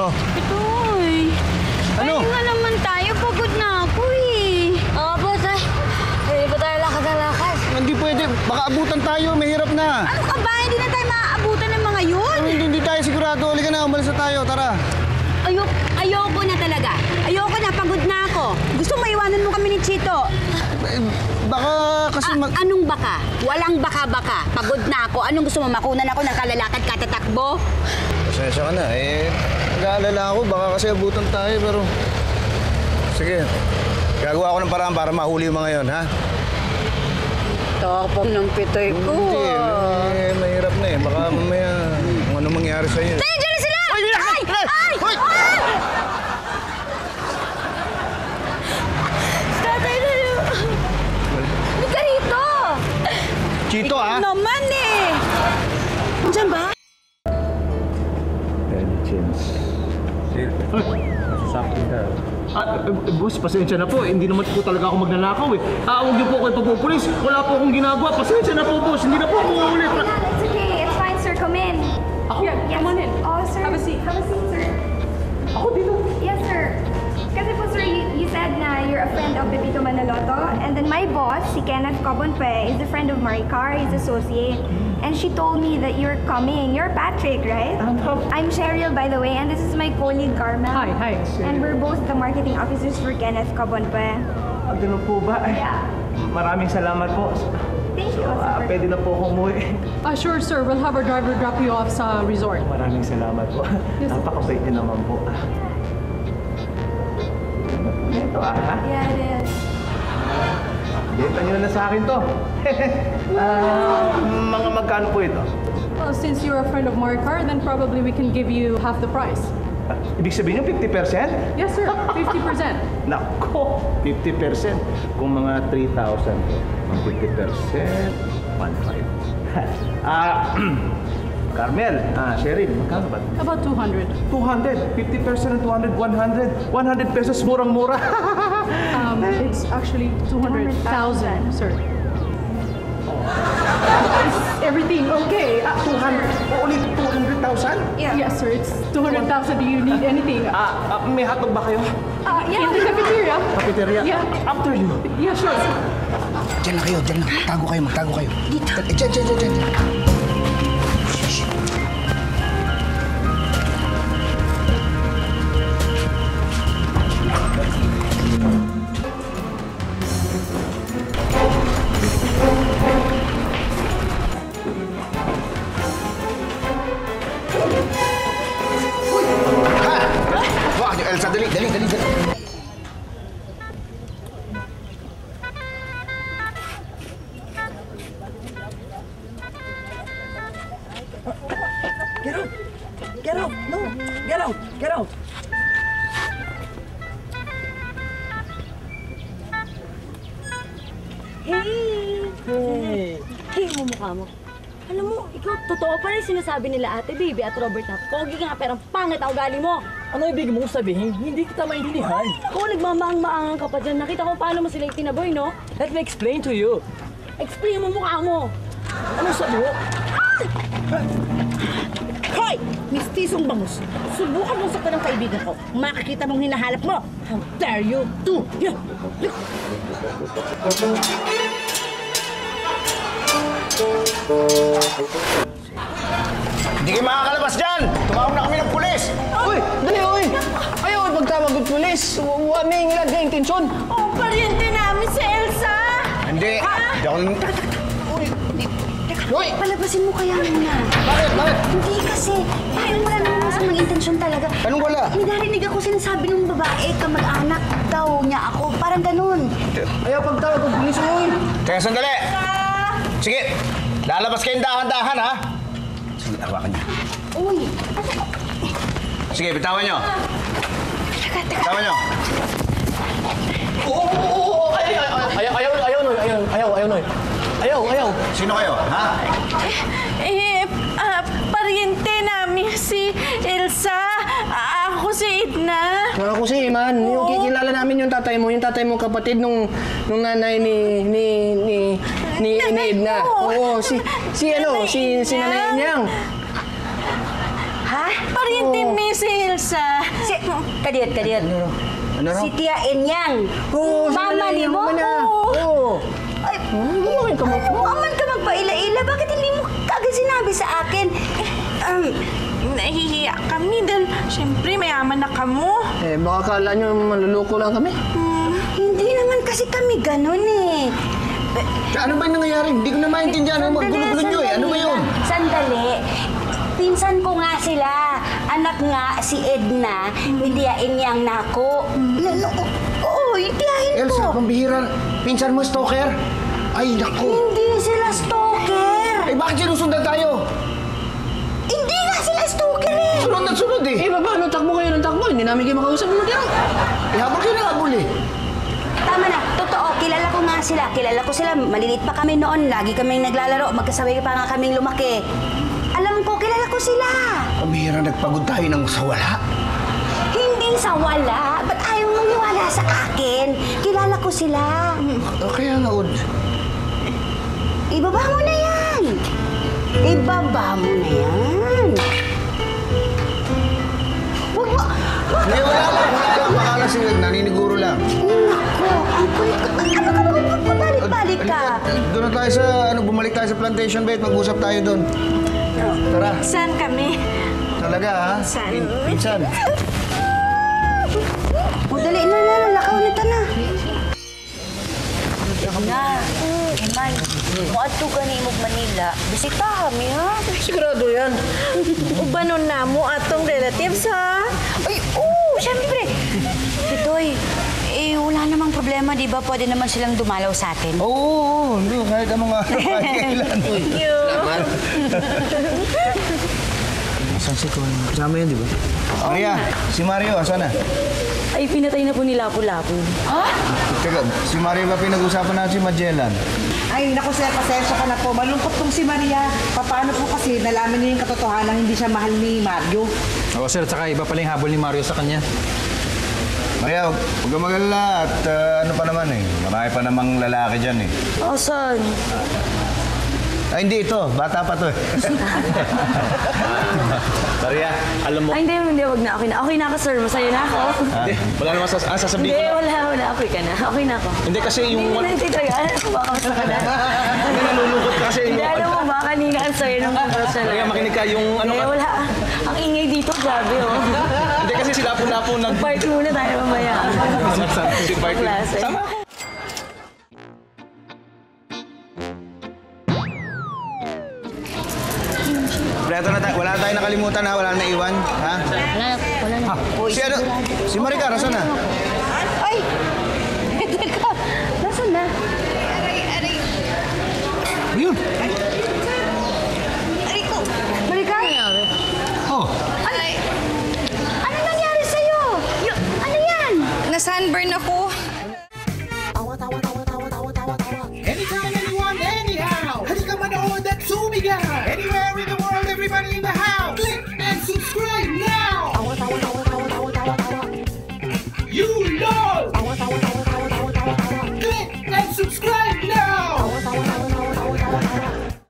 Oh. Itoy. Ano? Ay nga naman tayo. Pagod na ako eh. Oo, boss eh. Hindi pa tayo lakad na lakad. Hindi pwede. Baka abutan tayo. Mahirap na. Ano ka ba? Hindi na tayo maaabutan ng mga yun. Hindi tayo sigurado. Halika na. Umalis na tayo. Tara. Ayoko na talaga. Ayoko na. Pagod na ako. Gusto mo iwanan mo kami ni Chito. Baka kasi Anong baka? Walang baka-baka. Pagod na ako. Anong gusto mo? Makunan ako ng kalalakad katatakbo? Pasensya ka na. Nag-aalala ako. Baka kasi abutan tayo, pero... Sige. Gagawa ako ng paraan para mahuli yung mga yon, ha? Tapang ng pitoy ko. Hindi. Mahirap na eh. Baka mamaya kung ano mangyari sa'yo. Tayo, dyan na sila! Ay! Ay! Hoy! Ay! Tatay na yun. Halika rito! Chito, ha? Naman eh! Diyan ba? Any chance? Sir, masasapin ka. Boss, pasensya na po. Hindi naman po talaga ako magnanakaw eh. Huwag niyo po ako ipapupulis. Wala po akong ginagawa. Pasensya na po, boss. Hindi na po ako uulit. It's okay. It's fine, sir. Come in. Ako? Come on in. Oh, sir. Have a seat. Have a seat, sir. Ako dito. Yes, sir. Kasi po, sir, you said na you're a friend of Pepito Manaloto. And then my boss, si Kenneth Cobonpe, is a friend of Maricar. He's associate. And she told me that you're coming. You're Patrick, right? I'm Cheryl, by the way. And this is my colleague, Carmel. Hi. And we're both the marketing officers for Kenneth Cobonpe. Ganun po ba? Yeah. Maraming salamat po. Thank you also for... Pwede na po ako umuwi. Sure, sir. We'll have our driver drop you off sa resort. Maraming salamat po. Napakabait niyo naman po. Ito ha? Yeah, it is. Benta niyo na sa akin to. Mga magkano po ito? Well, since you're a friend of Maricar, then probably we can give you half the price. Ibig sabihin yung 50%? Yes, sir. 50%. Nako, 50%. Kung mga 3,000 po, ang 50%, 1,500. Carmel, Cheryl, magkano ba? About 200. 200. 50% ng 200, 100. 100 pesos, murang-mura. It's actually 200,000, sir. Is everything okay? 200. Only 200,000? Yeah. Yes, sir. It's 200,000. Do you need anything? May hotdog ba kayo? Yeah. In the cafeteria? Cafeteria? Yeah. After you. Yeah, sure. Diyan lang kayo. Magtago kayo. Dito. Diyan. Elsa, dali. Get out! No! Get out! Hey, mumukha mo. Alam mo, ikaw, totoo pa rin sinasabi nila Ate Baby at Robert na pogi ka nga pero pangit ang ugali mo. Ano ibig mong sabihin? Hindi kita maintindihan. Kung nagmamaang-maangan ka pa dyan, nakita ko paano mo sila itinaboy, no? Let me explain to you. Explain mo mukha mo. Ano sabi mo? Hoy! Mistisong bangus! Subukan mo saktan ng kaibigan ko. Makikita mong hinahanap mo. How dare you to... Hindi kayo makakalabas dyan! Tumawag na kami ng pulis! Uy! Dali, uy! Ayaw magtawag ng pulis. May ingilad ka intensyon. Oh, paryente namin si Elsa! Hindi! Hindi ako nang... Uy! Palabasin mo kaya muna. Bakit? Hindi kasi, wala naman masamang intensyon talaga. Anong wala? May narinig ako sinasabi ng babae, kamag-anak daw niya ako. Parang ganun. Ayaw pagtawag ng pulis, uy! Teka, sandali! Sige! Lalabas kayong dahan-dahan, ha? Sige, hawakan niyo. Uy! Sige, bitawan niyo. Bitawan niyo. Oo! Ayaw! Sino kayo, ha? Paryente namin si Elsa. Ako si Edna. Ako si Iman. Yung kikilala namin yung tatay mo kapatid nung nanay ni Edna. Oo, si nanay niyang. Ha? Pariente Miss Elsa. Si... Kadiyat. Ano raw? Si Tia Enyang. Oo, Mama ni mo. Oo. Ay, aman ka magpaila-ila. Bakit hindi mo kagad sinabi sa akin? Nahihiya kami dahil syempre mayaman na kamo. Eh, baka kala nyo maluloko lang kami. Hindi naman kasi kami ganun eh. Ano ba yung nangyayari? Hindi ko na maintindihan. Ano maggulo-gulo nyo eh? Ano ba yun? Sandali. Pinsan ko nga sila. Anak nga si Edna, hidiyain niyang nako. Oo, hidiyain Elsa, ko. pambihira. Pinsan mo, stalker? Ay, naku. Hindi sila stalker. Eh, bakit sinusundan tayo? Hindi nga sila stalker eh. Sunod at sunod eh. Eh, paano? Takbo kayo ng takbo. Hindi namin kayo makausap mo dyan. Eh, habol kayo na habol eh. Tama na, totoo. Kilala ko nga sila. Kilala ko sila. Maliliit pa kami noon. Lagi kaming naglalaro. Magkasabay pa nga kaming lumaki. Alam ko, kilala ko sila. Pambihira, nagpagod tayo ng sawala. Hindi sa wala. Ba't ayaw maniwala sa akin? Kilala ko sila. Kaya nga, Ud. Ibaba mo na yan. Ibaba mo na yan. Huwag mo. Hindi, wala lang. Baka lang sila, naniniguro lang. Nako, ang kulit ko. Ano ka ba? Pabalik-balik ka. Doon na tayo sa, bumalik tayo sa plantation bed. Mag-usap tayo doon. Tara. Saan kami? Talaga, ha? Saan? Pinsan. O, dali na. Lakaw nito na. Na, Iman, kung ato gani mo Manila, bisita kami, ha? Sigurado yan. Ubanon na mo atong relatives, ha? Ay, oo, syempre. Titoy, wala namang problema, di ba? Pwede naman silang dumalaw sa atin. Oo, hindi. Kahit anong kahit kailan. Thank you. Saan si Tony? Kasama yun, di ba? Maria, si Mario, asan na? Ay, pinatay na po ni Lapu-Lapu. Teka, si Mario ba pinag-usapan natin si Magellan? Ay, naku sir, pasensya ka na po. Malungkot tong si Maria. Paano po kasi nalaman niya yung katotohanan hindi siya mahal ni Mario? Oo sir, tsaka iba pala yung habol ni Mario sa kanya. Maria, huwag kang mag-alala at ano pa naman eh. Marami pa namang lalaki dyan eh. Asan? Ay, hindi ito. Bata pa to eh. Maria, alam mo. Ay, hindi, wag na. Okay na ako, sir. Masaya na ako. Hindi, wala naman sasabihin Hindi, ko na. wala. Okay ka na. Okay na ako. Hindi kasi yung... Hindi, talaga. Baka mas ka na. Hindi, nalulungkot kasi yung... Hindi, alam mo ba, kanina ang saya ng proposal. Maria, makinig ka yung ano Hindi, ka... wala. Ang ingay dito, grabe, oh. Hindi kasi sila po nag... Park muna tayo mamaya. Si Bart. Klase. Sama ako. Wala tayong nakalimutan ha? Wala na iwan? Ha? Wala na. Si ano? Si Maricar, asan na? Ay! Teka, nasaan na? Yun. Maricar? Oh. Ano nangyari sa'yo? Ano yan? Na-sunburn ako.